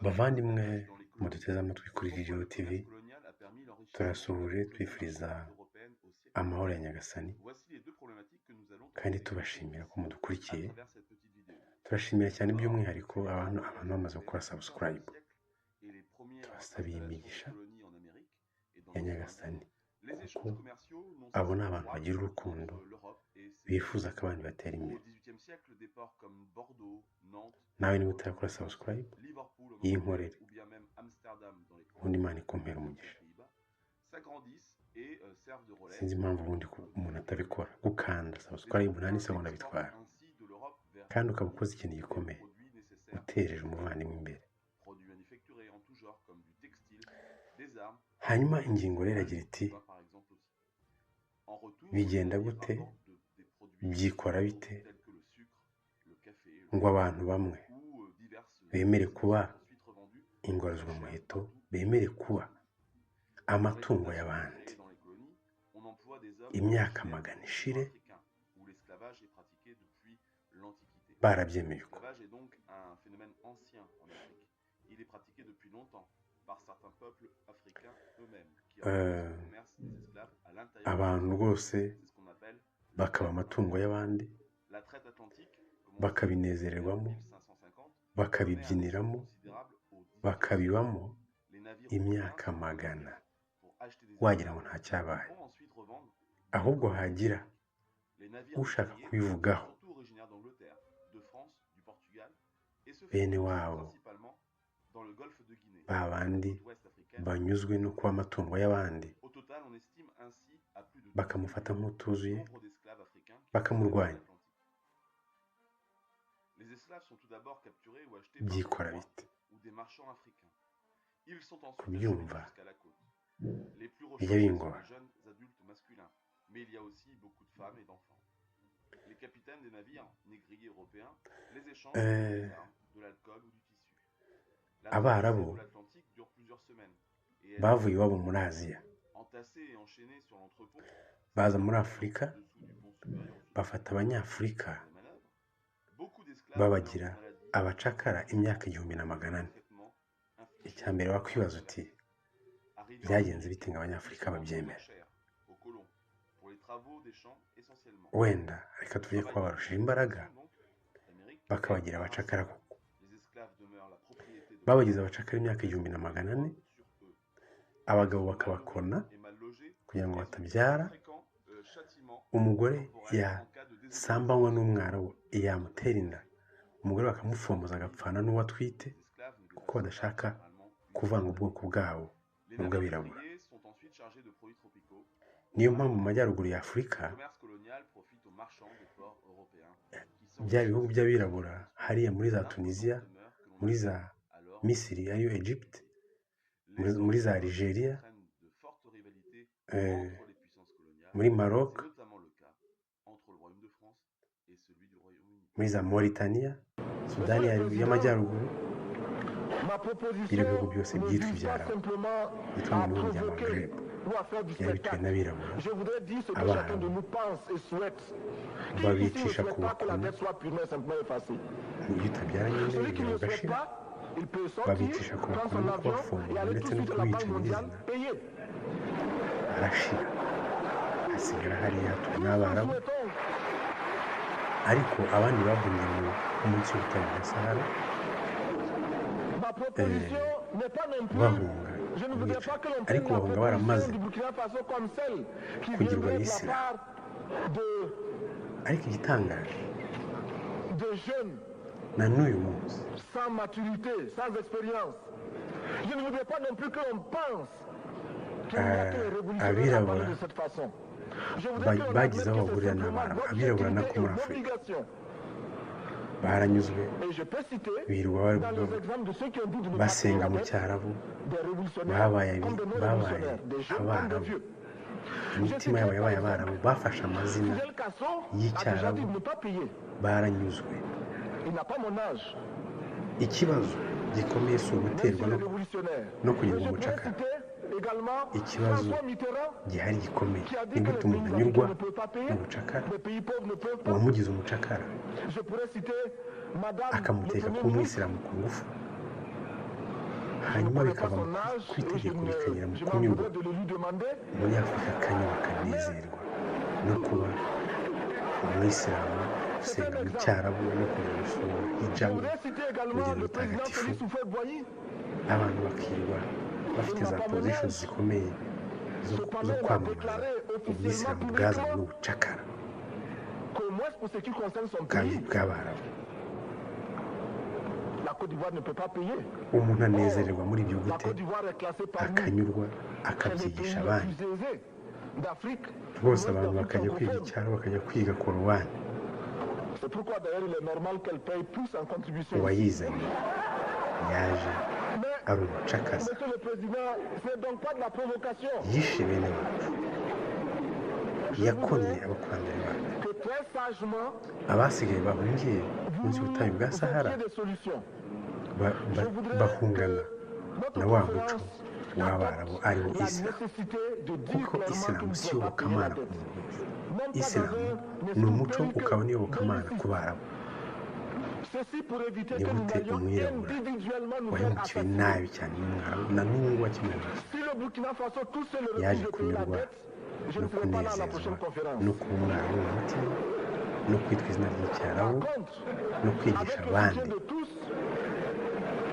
bavandimwe muduteze amatwi kuri Radiyo TV, turasuhuje twifuriza amahoro ya Nyagasani kandi tubashimira ko mudukurikiye. Turashimira cyane by'umwihariko abantu bamaze gukora subscribe. Tubasabiye imigisha ya Nyagasani kuko abo ni abantu bagira urukundo bifuza ko abantu batera imbere. Nawe niba utarakora subscribe y'inkorere, ubundi Imana ikumpera umugisha. Sinzi impamvu ubundi umuntu atabikora. Gukanda subscribe nta n'isegonda bitwara, kandi ukaba ukoze ikintu gikomeye, utereje umuvandimwe imbere. Hanyuma ingingo rero iragira iti bigenda gute, byikora bite ngo abantu bamwe bemere kuba ingorozwamuheto, bemere kuba amatungo y'abandi, imyaka magana ishire barabyemeye uko. Abantu rwose bakaba amatungo y'abandi, bakabinezererwamo, bakabibyiniramo, bakabibamo imyaka magana, wagira ngo nta cyabaye. Ahubwo hagira ushaka kubivugaho bene wabo, ba bandi banyuzwe no kuba amatungo y'abandi, bakamufata nk'utuzuye, bakamurwanya. Byikora bite? Kubyumva bijya bingora. Abarabu bavuye iwabo muri Aziya, baza muri Afurika, bafata Abanyafurika babagira abacakara imyaka 1400. Icya mbere wakwibaza uti byagenze bite ngo Abanyafurika babyemera? Wenda reka tuvuge ko babarushije imbaraga bakabagira abacakara koko. Babagize abacakara imyaka 1400, abagabo bakabakona kugira ngo batabyara. Umugore yasambanywa n'umwarabu, yamutera inda, umugore bakamufomboza agapfana n'uwo atwite, kuko badashaka kuvanga ubwoko bwabo n'ubw'abirabura. Niyo mpamvu mu majyaruguru ya Afurika, bya bihugu by'abirabura hariya muri za Tunisia, muri za Misiri ariyo Egypt, muri za Algeria, muri Maroc, muri za Mauritania, Sudani y'Amajyaruguru, biriya bihugu byose byitwa ibyarabu, byitwa mu bihugu bya Maghreb, byari bituwe n'abirabura. Abarabu babicisha ku bakona, iyo utabyaranye n'ibintu ugashira, babicisha ku bakona no kubafungura ndetse no kubica nyirizina. Arashira, hasigara hariya hatuwe n'Abarabu, ariko abandi bahungiye munsi y'ubutayu bwa Sahara, bahunga ubwica, ariko bahunga baramaze kugirwa Abisilamu. Ariko igitangaje, na n'uyu munsi abirabura bagize aho bahurira n'Abarabu. Abirabura nako muri Afurika baranyuzwe, birirwa basenga mu cyarabu, babaye Abarabu. Imitima yabo yabaye Abarabu, bafashe amazina y'icyarabu, baranyuzwe. Ikibazo gikomeye si uguterwa no kugirwa umucakara. Ikibazo gihari gikomeye ni gute umuntu anyurwa mu bucakara, uwamugize umucakara akamuteka kuba umwisilamu ku ngufu. hanyuma bikava mu kwitegeko bikagera mu kunyurwa. Umunyafurika akanyurwa akanezerwa no kuba umuyisilamu, gusenga mu cyarabu no kujya gusura hijabu, urugero rutagatifu. Abantu bakirirwa bafite za positions zikomeye zo kwamamaza ubuyisilamu bwazanywe n'ubucakara bw'abarabu. Umuntu anezererwa muri ibyo gute? Akanyurwa, akabyigisha abandi. Rwose abantu bakajya kwiga icyaro, bakajya kwiga korowani. Uwayizanye yaje ari umucakazi, yishe bene wacu, yakonye abakurambere bacu. Abasigaye bahungiye munsi y'ubutayu bwa Sahara bahungana na wa muco w'abarabu ari wo Isilamu, kuko Isilamu si iyobokamana ku muntu wese. Isilamu ni umuco, ukaba n'iyobokamana ku barabu. Ni gute umwirabura wahemukiwe nabi cyane n'umwarabu na n'ubu wakimuzi yaje kunyurwa no kunezezwa no kuba umwarabu mu mutima, no kwitwa izina ry'icyarabu, no kwigisha abandi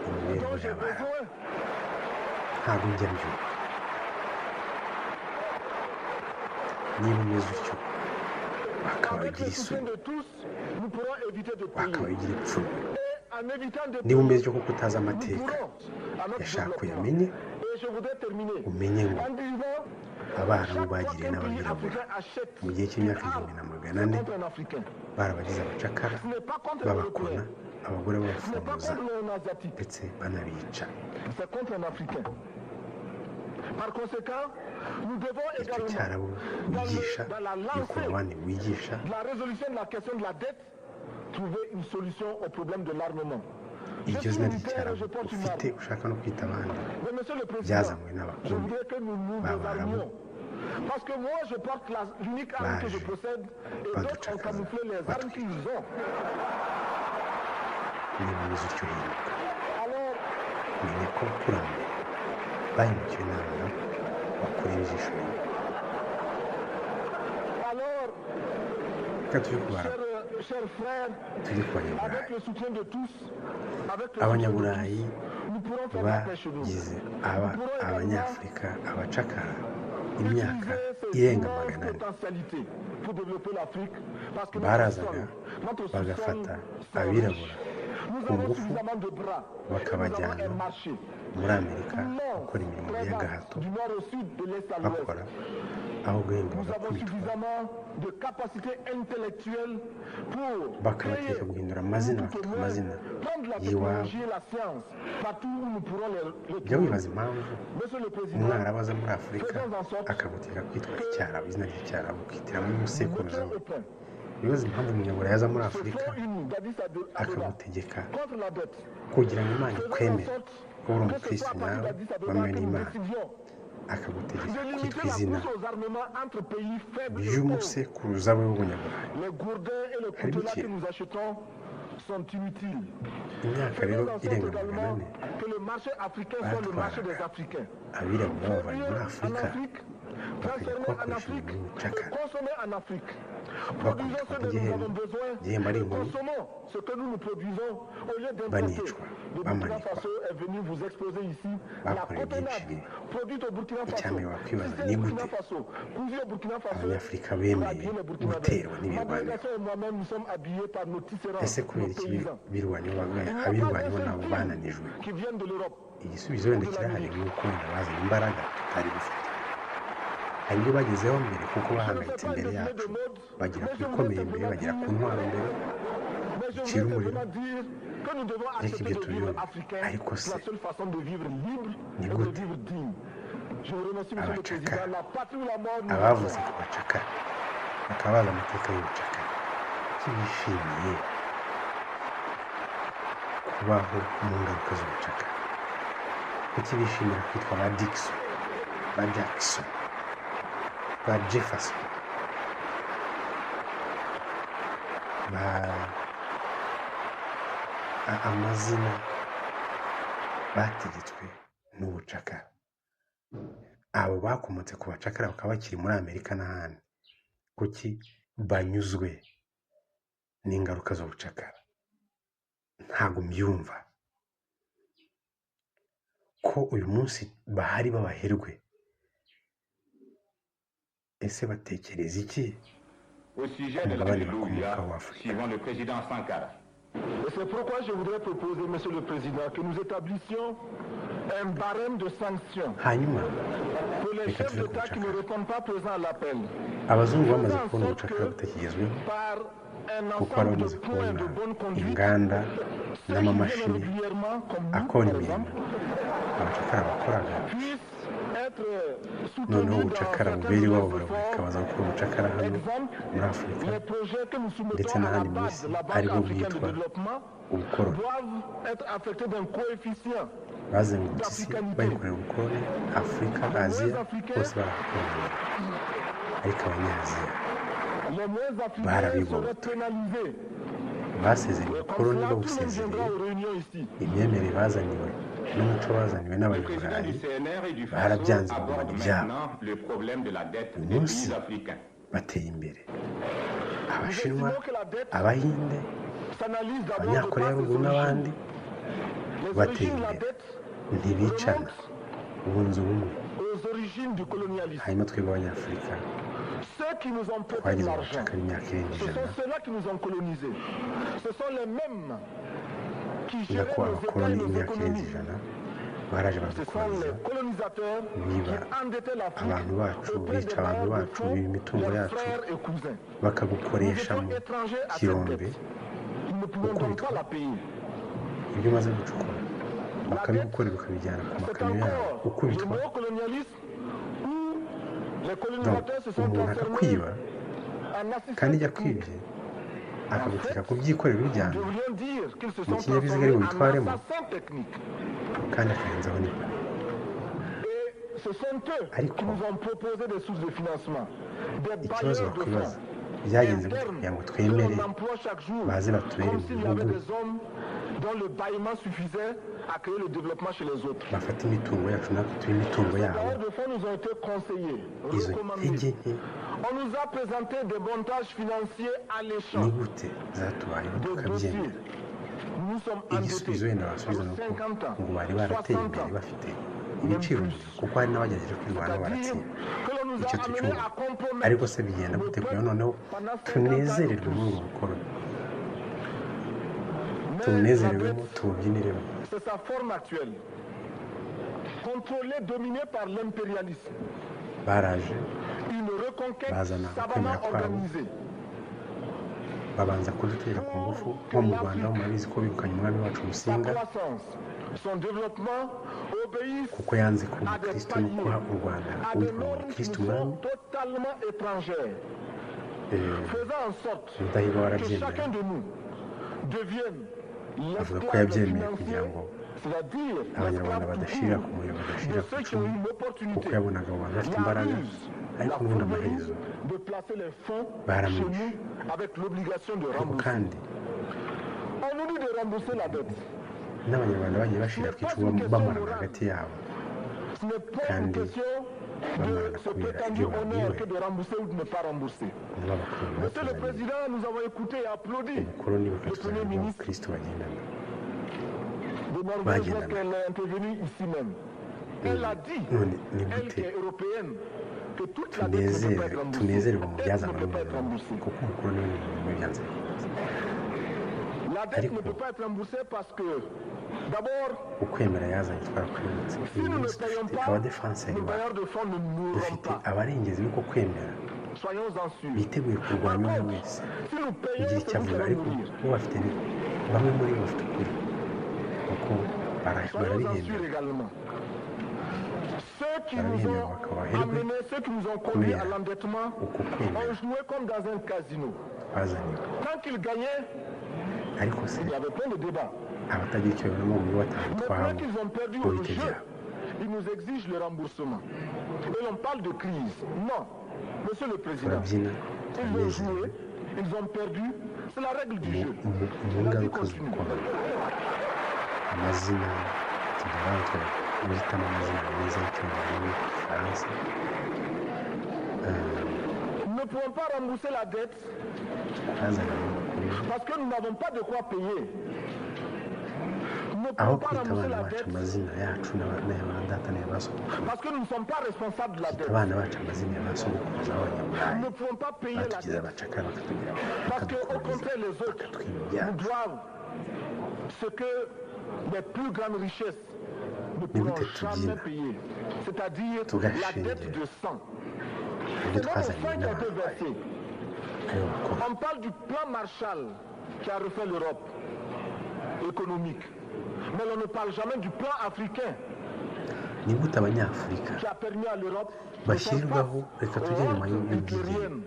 imibereho y'abarabu? Ntabwo njya mbyumva. Niba umeze utyo wakabagira isoni, wakabagira ipfunwe. Niba umeze utyo kuko utazi amateka, yashaka uyamenye, umenye ngo abarabu bagiriye n'abirabura mu gihe cy'imyaka 1400 barabagize abacakara, babakona, abagore babafunguza ndetse banabica. Icyo cyarabu wigisha, iyo korowani wigisha, iryo zina ry'icyarabu ufite ushaka no kwita abandi byazanywe n'abakoloni b'abarabu baje baducakaza, batwica. Niba umeze utyo uhinduka, menya ko abakurambere bahemukiwe n'abana bakureba ijisho rimwe. Reka tujye kubara, tujye ku Abanyaburayi. Bagize Abanyafurika abacakara imyaka irenga 400. Barazaga bagafata abirabura ku ngufu bakabajyana muri Amerika gukora imirimo y'agahato, bakora aho guhemba bagakubitwa, bakabateka guhindura amazina, bafite amazina y'iwabo. Jya wibaza impamvu umwarabu aza muri Afurika akaguteka kwitwa icyarabu, izina ry'icyarabu, ukitiramo n'umusekuruza we. Wibaza impamvu umunyaburayi aza muri Afurika akagutegeka kugira ngo Imana ikwemere ko uri umukristo nawe wemewe n'Imana, akagutegeka kwitwa izina ry'umusekuruza we w'umunyaburayi. Harimo ikintu. Imyaka rero irenga 400 batwaraga abirabura babavanye muri Afurika bakajya kubakoresha imirimo y'ubucakara, bakubitwa nk'igihembo. Igihembo ari inkoni, banicwa, bamanikwa, bakoreye byinshi bibi. Icyambere wakwibaza ni gute Abanyafurika bemeye guterwa n'ibirwaniro? Ese kubera iki abirwanyeho nabo bananijwe? Igisubizo wenda kirahari, nk'uko wenda bazanye imbaraga tutari dufite. Hari ibyo bagezeho mbere kuko bahangayitse imbere yacu, bagera ku bikomeye mbere, bagera ku ntwaro mbere, bicira umuriro. Ariko ibyo tubyumva. Ariko se ni gute abacakara, abavuze ku bacakara bakaba bazi amateka y'ubucakara, bishimiye kubaho mu ngaruka z'ubucakara? Kuki bishimira kwitwa ba Dickson, ba Jackson, ba Jefferson, amazina bategetswe n'ubucakara. Abo bakomotse ku bacakara bakaba bakiri muri Amerika n'ahandi, kuki banyuzwe n'ingaruka z'ubucakara? Ntabwo mbyumva ko uyu munsi bahari b'abaherwe. Ese batekereza iki ku mugabane bakomokaho w'Afurika? Et c'est pourquoi je voudrais proposer, Monsieur le Président, que nous établissions un barème de sanctions hanyuma pour les chefs d'État qui ne répondent pas présents à l'appel. Abazungu bamaze kubona ubucakara butakigezweho, kuko bari bamaze kubona inganda n'amamashini akora imirimo abacakara bakoraga, noneho ubucakara bubera iwabo buraboneka, baza gukora ubucakara hano muri Afurika ndetse n'ahandi mu isi, aribwo bwitwa ubukoroni. Bazengurutse isi bayikorera ubukoroni, Afurika, Aziya, bose barahakorera. Ariko abanyaziya barabigobotoye, basezereye ubukoroni bawusezereye, imyemerere bazaniwe n'umuco bazaniwe n'abanyaburayi barabyanze bagumana ibyabo. Uyu munsi bateye imbere, Abashinwa, Abahinde, Abanyakoreya ruguru n'abandi bateye imbere, ntibicana, bunze ubumwe. Hanyuma twebwe Abanyafurika twagize ubucakara imyaka irenga ijana, nyakubahwa abakoloni imyaka irenga ijana baraje badukoloniza, biba abantu bacu, bica abantu bacu, biba imitungo yacu, bakagukoresha mu kirombe ukubitwa. Ibyo umaze gucukura bakabigukorera ukabijyana ku makamyo yabo ukubitwa. Umuntu akakwiba, kandi ijya kwibye akaguteka kubyikorera ubijyana mu kinyabiziga ari bubitwaremo, kandi akarenzaho n'ipine. Ariko ikibazo bakwibaza, byagenze gute kugira ngo twemere baze batubere mu bihugu bafata imitungo yacu natwe tuba imitungo yabo? Izo ntege nke ni gute zatubayeho tukabyemera? Igisubizo wenda basubiza ni uko ngo bari barateye imbere bafite ibiciro, kuko hari n'abagerageje kwirwanaho baratsinda. Icyo tucyumva, ariko se bigenda gute kugira noneho tunezererwe muri ubu bukoroni, tunezererwemo, tububyiniremo? Baraje bazana kwemera kwabo, babanza kudutera ku ngufu. Nko mu Rwanda murabizi ko birukanye umwami wacu Musinga, kuko yanze kuba umukristo no kuha u Rwanda uwitwa umukristo umwami. Rudahigwa warabyemera, avuga ko yabyemeye kugira ngo Abanyarwanda badashira ku muriro, badashira ku icumu, kuko yabonaga abo bantu bafite imbaraga. Ariko n'ubundi amaherezo baramwishe. Ariko kandi n'Abanyarwanda bagiye bashira ku icumu bamarana hagati yabo, kandi bamarana kubera ibyo babwiwe n'abakoloni batunaniye. Ubukoloni bukatuzanira n'abakristo bagendana. None ni gute tunezerwa mu byazanwa n'umuntu, kuko umukoloni we ni umuntu we byanze bikunze. Ariko ukwemera yazanye twarakwimutse. Uyu munsi dufite abadefanseri bacu, dufite abarengezi b'uko kwemera biteguye kurwanya uwo wese ugira icyo avuga. Ariko bo bafite, bamwe muri bo bafite ukuri, kuko barabihembera bakaba abaherwe kubera uko kwemera bazaniwe. Ariko se abatagira icyo babona mu batanu twabo bo bite byabo? Turabyina, turanezerewe mu ngaruka z'ubukoloni. Amazina tugira guhitamo amazina meza y'icyongereza n'igifaransa. Nous ne pouvons pas rembourser la dette bazana amakuru parce que nous n'avons pas de quoi payer. Nous ne aho pouvons pas kwita rembourser abana la bacu dette amazina yacu n'ay'abadata n'ay'abasogokuruza parce que nous ne sommes pas responsables de la kwita dette. abana bacu amazina y'abasogokuruza Nous b'abanyaburayi ne pouvons pas payer la batugize dette abacakara bakatugira parce qu'au bakadukoroniza contraire, les autres bakatwiba nous ibyacu. doivent ce que les plus grandes richesses ne Ni pourront gute jamais tubyina payer, c'est-à-dire la tugashingira dette de sang. ibyo C'est même le twazaniwe sang qui a été n'abantu versé. aribo bakora. On parle du plan Marshall qui a refait l'Europe économique. Mais on ne parle jamais du plan africain ni gute abanyafurika qui a permis à l'Europe de faire bashyirwaho face reka aux tujye nyuma hordes y'ubwigenge hitlériennes.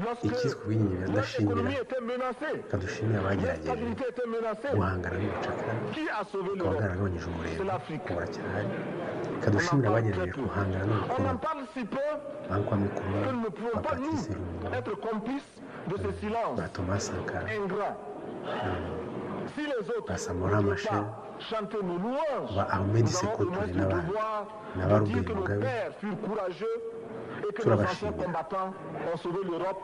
Lorsque ikizwi ubwigenge notre biradashimira économie était menacée, bikadushimira notre abagerageje stabilité était menacée. guhangana n'ubucakara Qui a sauvé ukaba l'Europe? bwaragabanyije C'est umurego l'Afrique. ubu buracyahari On en bikadushimira parle très abagerageje peu. guhangana On n'ubukoloni en parle si peu bankwame kuruma que nous ne pouvons ba pas, nous, Patrice Lumumba être complices de ce silence ba Thomas Sankara ingrat. Si les autres ba ne Samora peuvent Machel pas chanter nos louanges, ba Ahmed nous avons au Sékou moins Touré ce n'abandi devoir na de ba dire Robert que nos Mugabe pères furent courageux et que nos turabashimira. anciens combattants ont sauvé l'Europe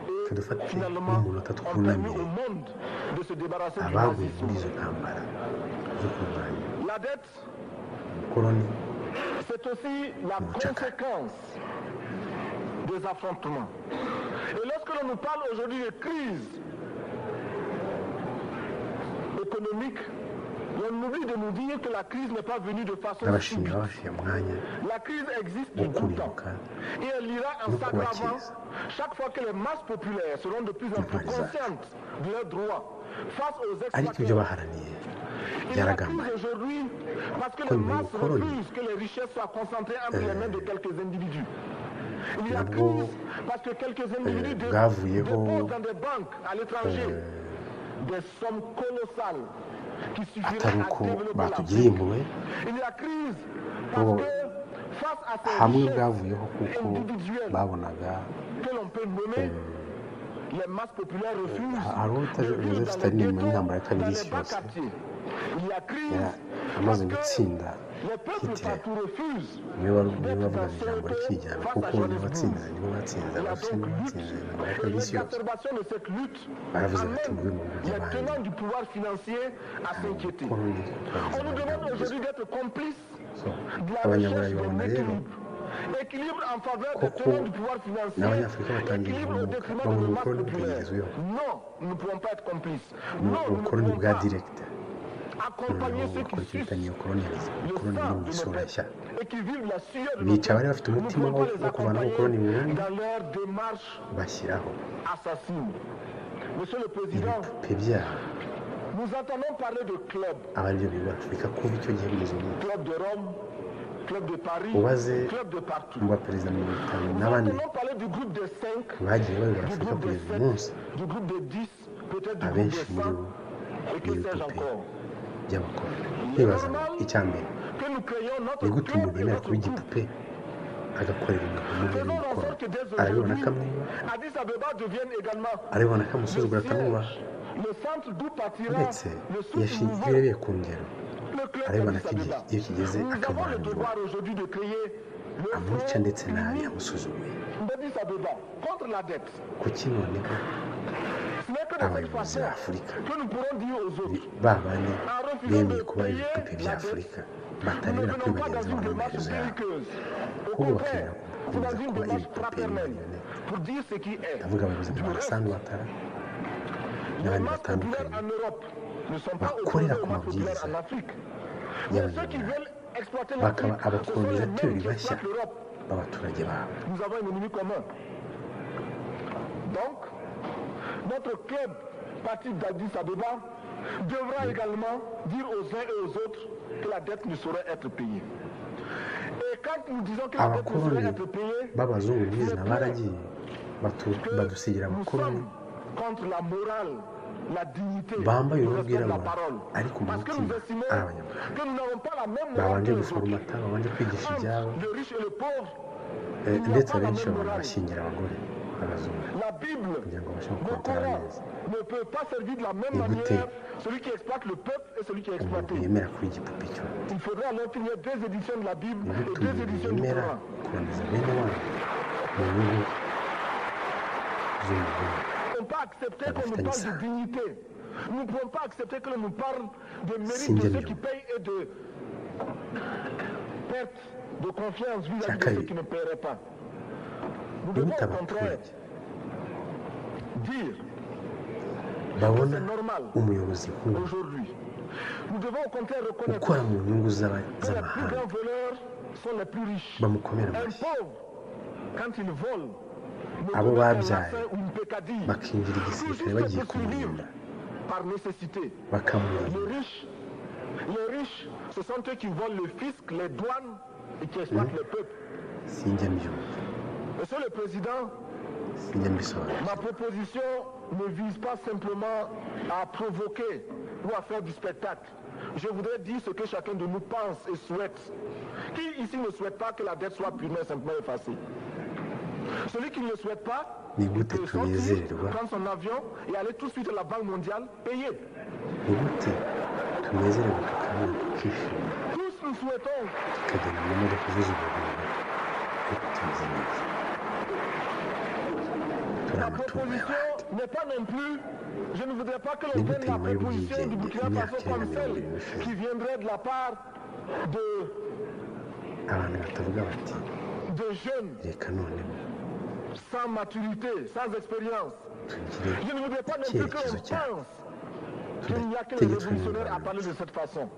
et tudufate finalement n'umunota ont permis twunamire au monde de se débarrasser du abaguye muri nazisme. izo ntambara zo kurwanya La dette, ubukoloni c'est aussi la conséquence des affrontements. Et lorsque l'on nous parle aujourd'hui de crise économique, on oublie de nous dire que la crise n'est pas venue de façon subite. n'abashimira babashiye umwanya La crise existe wo de tout temps. kuribuka Et elle ira en no s'aggravant kubakiriza chaque fois que les masses populaires seront de plus en plus Intwari zacu. conscientes de leurs droits face aux ariko ibyo extracteurs. baharaniye Il y a byaragambaye crise aujourd'hui parce que les Comme le masses colon. refusent que les richesses soient concentrées entre les mains de quelques individus. Il y a nabwo crise parce que quelques individus bwavuyeho déposent dans des banques à l'étranger des sommes colossales qui suffiraient atari à uko développer batugiriye l'Afrique. impuhwe Il y a crise parce bo que face à ces hamwe richesses bwavuyeho kuko individuelles babonaga que l'on peut nommer, les masses populaires refusent hari de utaje vivre dans zifite les nyuma y'intambara ya ghettos, kabiri dans y'isi les bas yose quartiers. Il y a crise amaze parce que gutsinda les peuples Hitler partout refusent niwe d'être bavuga en ijambo sécurité rikijyana face kuko à nibo Johannesburg. batsinze nibo batsinze Il y a abashinwa donc lutte. batsinze intambara ya Et kabiri y'isi yose l'exacerbation de cette lutte baravuze bati amène muve mu bihugu les by'abandi tenants du pouvoir financier à s'inquiéter. ubukoloni On nous demande aujourd'hui d'être complices So, de la abanyaburayi recherche babona d'un rero équilibre. Équilibre en faveur des Koko tenants du pouvoir financier, n'abanyafurika batangiye équilibre au détriment de babona nos masses ubukoloni populaires. bwagezweho Non, nous ne pouvons pas être complices. ni Non, nous ne ubukoloni pouvons bwa pas direct accompagner ceux bakora qui icyo bita sucent neocolonialism le ubukoloni buri sang mu de nos isura nshya peuples et qui vivent la sueur de nos bica abari peuples. bafite Nous ne umutima pouvons pas les wo kuvanaho ubukoloni accompagner burundu dans leur démarche bashyiraho assassine. Monsieur le Président, ibipupe byabo nous entendons parler de clubs. aba aribyo biba afurika kuva icyo gihe kugeza ubu Club de Rome, club de Paris, ubaze club de partout. mu baperezida mirongo itanu Nous na bane entendons parler du groupe des 5, bagiye bayobora du afurika groupe des kugeza uyu munsi 7, du groupe des 10, peut-être du groupe abenshi des muri 100, bo et que ni sais-je ibipupe encore. by'abakora Il est nkibaza ngo normal icya mbere que nous créions ni notre gute umuntu club et yemera notre kuba groupe. igipupe agakorera umuntu umwe Faisons en n'umukoro sorte que dès arabibona aujourd'hui, akamwubaha Addis Abeba devienne également arabibona le akamusuzugura akamwubaha siège, le centre d'où partira ndetse le iyo souffle nouveau, urebeye ku ngero le club arabibona d'Addis ko igihe Abeba. iyo kigeze Nous avons le akamuhanirwa devoir aujourd'hui de créer le amwica front ndetse nabi uni amusuzuguye d'Addis Abeba contre la dette. kuki noneho Ce n'est que de cette abayobozi façon ba afurika que nous pourrons dire aux autres, ba bane en refusant bemeye de kuba payer ibipupe bya la dette, afurika nous ne batarebera kuri venons pas bagenzi dans babo une démarche n'amaherezo yabo belliqueuse. Au ahubwo contraire, bakemera c'est gukomeza dans une kuba démarche ibipupe fraternelle b'imbariyone pour dire ce qui est. ndavuga abayobozi nka Du reste, Alassane Ouattara les n'abandi masses populaires batandukanye en Europe ne sont pas bakorera opposées aux ku masses populaires mabwiriza en Afrique. Mais ceux qui y'abanyaburayi veulent exploiter bakaba l'Afrique, ce sont les abakolonisateri mêmes qui bashya exploitent l'Europe. b'abaturage babo Nous avons un ennemi commun. Donc, notre club parti d'Addis Abeba devra également dire aux uns et aux autres que la dette ne saurait être payée. Et quand nous disons que la dette ne saurait abakoloni être payée, b'abazungu nyizina baragiye badusigira nous abakoloni sommes contre la morale, la dignité, bambaye le uruhu respect de la rwirabura parole. ariko mu Parce que nous mutima estimons ari abanyamuryango que nous n'avons pas la même morale babanje que les guforomata autres. babanje kwigisha ibyabo Entre le riche et le pauvre, il n'y a ndetse pas la abenshi même babona morale. bashyingira abagore b'abazungu La Bible, kugira ngo babashe le gukontara Coran neza ne peut pas servir de la même Écoutez. manière celui qui exploite le peuple et celui qui est umuntu exploité. yemera kuri igipupe cyo Il faudrait alors qu'il y ait 2 éditions de la Bible et 2 ntibitume éditions du bemera Coran. kurangiza bene wabo mu nyungu z'umugore. Nous ne pouvons pas accepter qu'on nous parle de dignité. Nous ne pouvons pas accepter que l'on nous parle de mérite Sinjya de ceux qui mbyumva. payent et de perte de confiance vis-à-vis de Chakari. ceux qui ne paieraient pas. Nous Iyo devons bita au contraire abaturage dire que babona c'est normal umuyobozi nk'uwo aujourd'hui. Nous devons au contraire reconnaître ukora mu nyungu que les plus z'amahanga grands voleurs sont les plus riches. bamukomera Un amashyi, pauvre, quand il vole, ne abo commet qu'un babyaye lacin ou une peccadille. bakinjira Tout igisirikare juste bagiye pour survivre kumurinda par nécessité. bakamurinda. Les riches, ce sont eux qui volent le fisc, les douanes et qui exploitent le peuple. Sinjya mbyumva, Monsieur le Président, sinjya mbisobanura. ma proposition ne vise pas simplement à provoquer ou à faire du spectacle. Je voudrais dire ce que chacun de nous pense et souhaite. Qui ici ne souhaite pas que la dette soit purement et simplement effacée? Celui qui ne le souhaite pas, Ni il gute peut sortir, tunezererwa, prendre son avion et aller tout de suite à la Banque mondiale payer. ni gute tunezererwa tukamenya tukishima Tous nous souhaitons tukagenda mu modoka z'ubururu ariko tumeze neza, turi la amatungo proposition y'abandi. n'est pas non plus, je ne voudrais pas que Ni l'on gute prenne la nyuma proposition du y'ubwigenge Burkina imyaka Faso irenga comme 20 celle ishize qui viendrait de la part de abantu batavuga bati jeunes reka noneho sans maturité, sans expérience. tugire Je ne voudrais pas non plus que icyerekezo l'on cyacu pense qu'il n'y a que les tudategetswe révolutionnaires à n'ingorane parler de cette façon.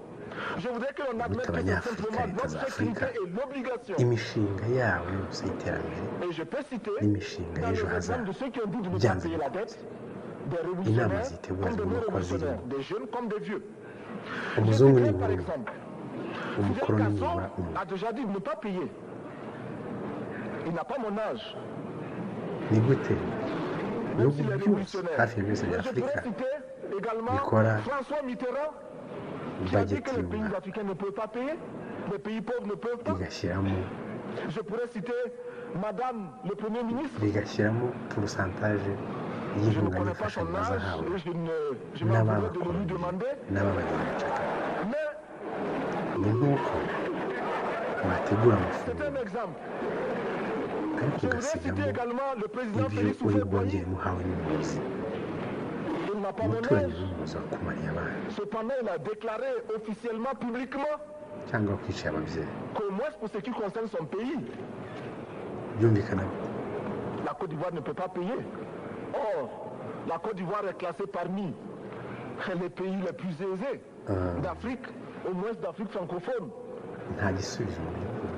Je voudrais que l'on admette gute que c'est abanyafurika simplement leta notre za sécurité afurika et l'obligation. imishinga yabo yose y'iterambere Et je peux citer n'imishinga dans y'ejo les exemples de hazaza ceux qui ont dit de ne pas byanze payer la bikunze dette, des inama révolutionnaires zitegura comme des zigomba kuba non-révolutionnaires, zirimo. des jeunes comme des vieux. Je umuzungu citerai ni par burundu, exemple, umukoroni Fidel ni Castro umuntu. a déjà dit de ne pas payer. Il n'a pas mon âge, Ni gute même ibihugu s'il est byose révolutionnaire. hafi ya byose Mais bya je afurika pourrais citer également bikora François Mitterrand qui a dit que les pays bagetinga africains ne peuvent pas payer, les pays pauvres ne peuvent pas. bigashyiramo Je pourrais citer Madame le Premier ministre. bigashyiramo porosantaje Je ne y'inkunga connais pas son n'imfashanyo âge zahawe et je m'en voudrais de le lui n'ababakoloni demander. n'ababanyacakara. Mais ni nk'uko wategura c'est amafunguro un exemple. ariko Je voudrais ugasigamo citer également le président ibyo Félix uri Houphouët-Boigny. bwongere muhawe n'umuyobozi Il n'a pas mon umuturanyi âge. w'umuyobozi wakumariye abana Cependant, il a déclaré officiellement, publiquement, cyangwa wakwishyura ababyeyi qu'au moins pour ce qui concerne son pays, byumvikana la Côte d'Ivoire ne peut pas payer. Or, la Côte d'Ivoire est classée parmi les pays les plus aisés d'Afrique, au moins d'Afrique francophone. nta gisubizo mu by'ukuri.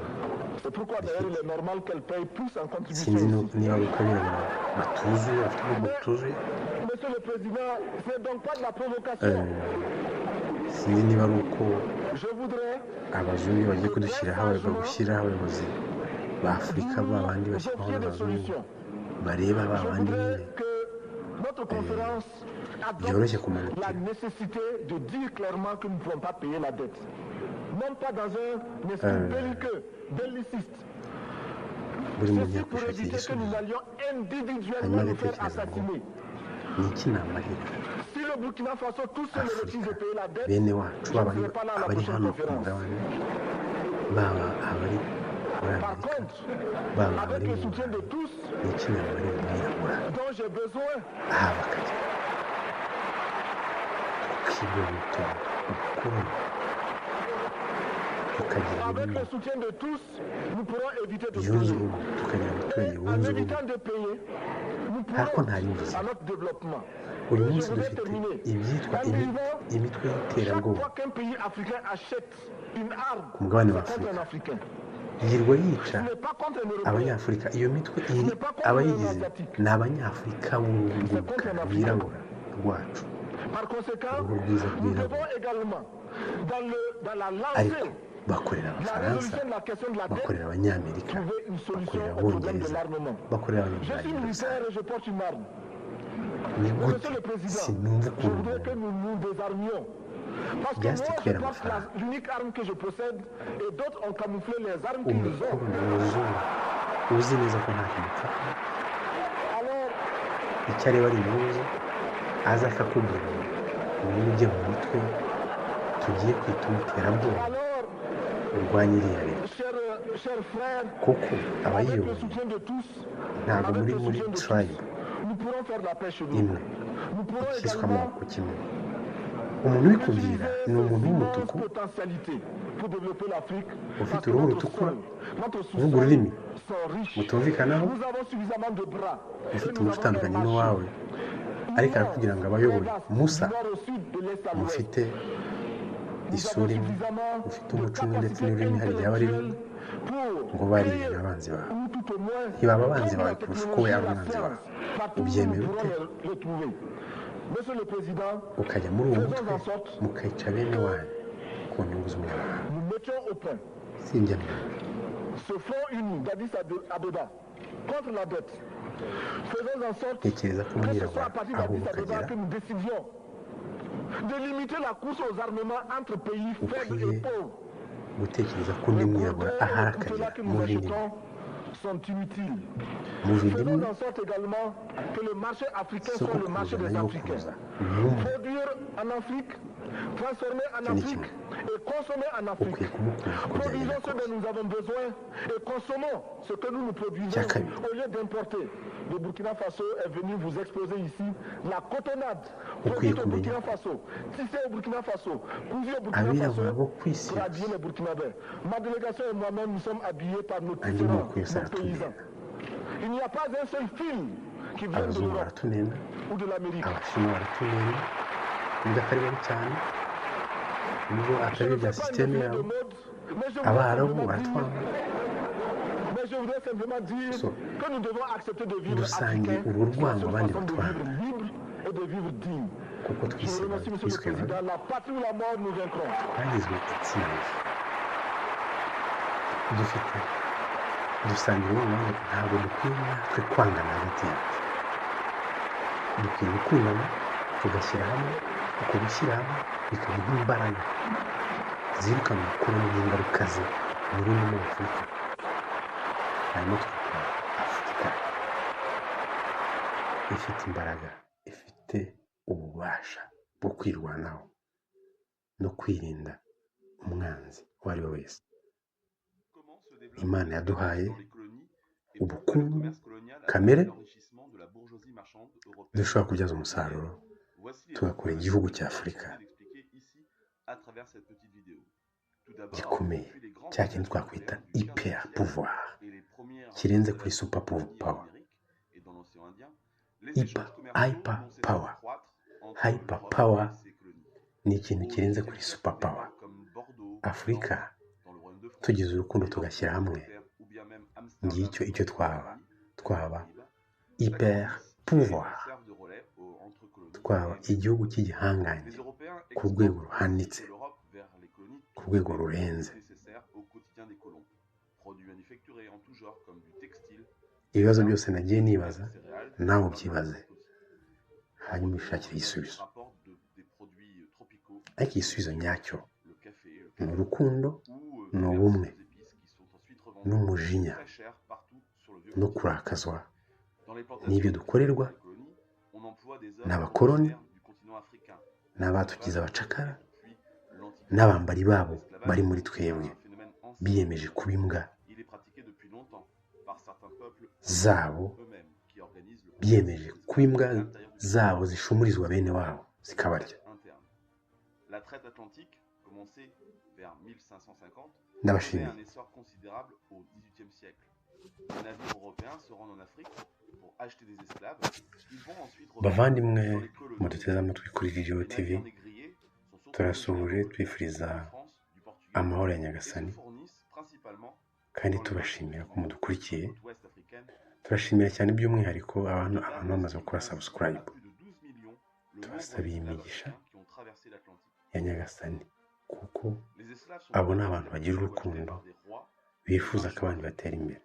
C'est pourquoi d'ailleurs il est normal qu'elle paye plus en contribution. sinzi ici. niba bikorera batuzuye bafite ubwoko butuzuye Monsieur le Président, c'est donc pas de la provocation. sinzi niba ari uko Je voudrais abazungu bagiye kudushyiraho gushyiraho abayobozi ba afurika babandi bashyiraho offrir des n'abazungu solutions. bareba Je babandi voudrais nyine que notre conférence byoroshye adopte kumanukira la nécessité de dire clairement que nous ne pouvons pas payer la dette. Même pas dans un esprit belliqueux, belliciste. buri muntu Ceci pour yakwishakira éviter que igisubizo nous allions individuellement hanyuma nous faire agatekereza ngo assassiner. ni iki namarira Si le Burkina Faso tout seul refuse de payer la dette, bene wacu je baba ne serai pas là à la abari prochaine hano ku conférence. mugabane baba abari muri Par amerika contre, baba avec abari le mu soutien de burayi tous ni iki namarira umwirabura dont j'ai besoin, aha bakajya tukigobotora ubukoloni tukagira avec ubumwe le soutien de tous, nous pourrons éviter de yunze payer. ubumwe tukagira abaturage En bunze ubumwe évitant de payer, nous ariko pourrons nta yumvise à notre développement. uyu Et munsi je voudrais dufite terminer. ibyitwa En disant, imitwe chaque y'iterabwoba fois qu'un pays africain achète une arme, ku mugabane wa c'est contre afurika un Africain. yirwa yica Ce n'est pas contre un Européen. abanyafurika iyo mitwe iri abayigize ni abanyafurika b'urubuga birabura rwacu Par conséquent, uruhu rwiza nous rwirabura devons également, dans la ariko lancée bakorera de la abafaransa résolution de la question de la dette, bakorera abanyamerika trouver une solution bakorera au problème de abongereza l'armement. bakorera Je suis abanyamuryango militaire et je porte une arme. ni Mais gute Monsieur le Président, sinumva je ukuntu voudrais que umuntu nous nous désarmions. Parce que Just moi, je kera porte amafaranga. l'unique arme que je possède et d'autres ont camouflé les armes umukoroni qu'ils ont. wuzuye uzi neza ko nta kintu upfa Alors, icyo areba ari impuzu aza akakubwira ngo wowe ujye mu mitwe tugiye kwituma iterabwoba alors, urwanya iriya leta Chers frères, kuko avec le abayiyoboye soutien de tous, ntabwo muri avec le muri soutien de tribe tous, nous pourrons faire la paix chez nous. imwe Nous pourrons ikiswe également amoko kimwe umuntu ubikubwira ni umuntu w'umutuku potentialité pour développer l'Afrique. ufite uruhu rutukura uvuga ururimi mutumvikanaho Nous avons suffisamment de bras. ufite umuco utandukanye n'uwawe ariko arakubwira ngo abayoboye musa mufite isura imwe ufite umuco umwe ndetse n'ururimi hari igihe aba ari rumwe ngo bariye abanzi bawe ntibaba abanzi bawe kurusha uko we ari umwanzi wawe ubyemera ute ukajya muri uwo mutwe mukica bene wanyu ku nyungu z'umunyamahanga sinjya ntekereza ko umwirabura aho ukagera ukwiye gutekereza ko undi mwirabura ahari akagera mu bindi Faisons en sorte également que le marché africain soit le marché des Africains. Produire en Afrique, transformer en Afrique et consommer en Afrique. Produisons ce dont nous avons besoin et consommons ce que nous produisons au lieu d'importer. Le Burkina Faso est venu vous exposer ici la cotonnade produite au Burkina Faso, tissée au Burkina Faso, cousue au Burkina Faso pour habiller les Burkinabés. Ma délégation et moi-même, nous sommes habillés par nos tisserands, nos paysans. Il n'y a pas un seul film qui vient de l'Europe ou de l'Amérique. Mais je voudrais simplement dire que nous devons accepter de vivre africain, de vivre libre et de vivre digne. Je vous remercie, Monsieur le Président. La patrie ou la mort, nous vaincrons. dusangira umwanya ntabwo dukwiye natwe kwangana hagati yacu dukwiye gukundana tugashyira hamwe uko gushyira hamwe bikaba nk'imbaraga zirukana ubukungu n'ingaruka ze muri uno muri afurika hanyuma twakora afurika ifite imbaraga ifite ububasha bwo kwirwanaho no kwirinda umwanzi uwo ari we wese imana yaduhaye ubukungu kamere dushobora kubyaza umusaruro tugakora igihugu cya afurika gikomeye cya kintu twakwita hyper pouvoir kirenze kuri super power hyper power ni ikintu kirenze kuri super power afurika tugize urukundo tugashyira hamwe ngicyo icyo twaba hyper pouvoir twaba igihugu cy'igihangange ku rwego ruhanitse ku rwego rurenze ibibazo byose nagiye nibaza nawe ubyibaze hanyuma ubishakire igisubizo ariko igisubizo nyacyo ni urukundo ni ubumwe n'umujinya no kurakazwa n'ibyo dukorerwa n'abakoloni n'abatugize abacakara n'abambari babo bari muri twebwe biyemeje kuba imbwa zabo biyemeje kuba imbwa zabo zishumurizwa bene wabo zikabarya ndabashimiye bavandimwe muduteze amatwi kuri video tv turasuhuje twifuriza amahoro ya nyagasani kandi tubashimira ko mudukurikiye turashimira cyane by'umwihariko abantu bamaze gukora subscribe tubasabiye imigisha ya nyagasani kuko abo ni abantu bagira urukundo bifuza ko abandi batera imbere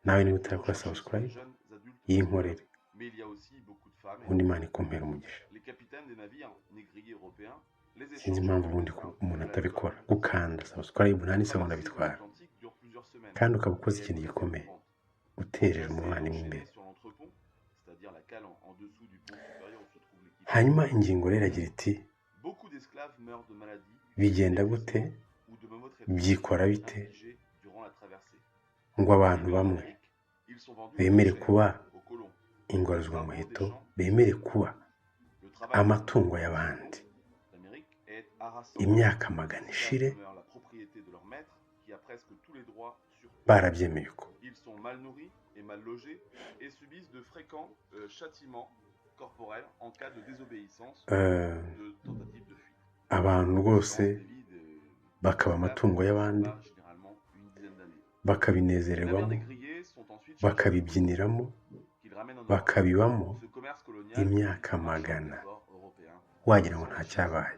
nawe niba utarakora subscribe y'inkorere ubundi Imana ikumpera umugisha sinzi impamvu ubundi umuntu atabikora gukanda subscribe nta n'isegonda bitwara kandi ukaba ukoze ikintu gikomeye utejeje umuvandimwe imbere hanyuma ingingo rero iragira iti bigenda gute byikora bite ngo abantu bamwe bemere kuba ingorozwamuheto bemere kuba amatungo y'abandi imyaka magana ishire barabyemeye uko abantu rwose bakaba amatungo y'abandi bakabinezererwamo bakabibyiniramo bakabibamo imyaka magana wagira ngo nta cyabaye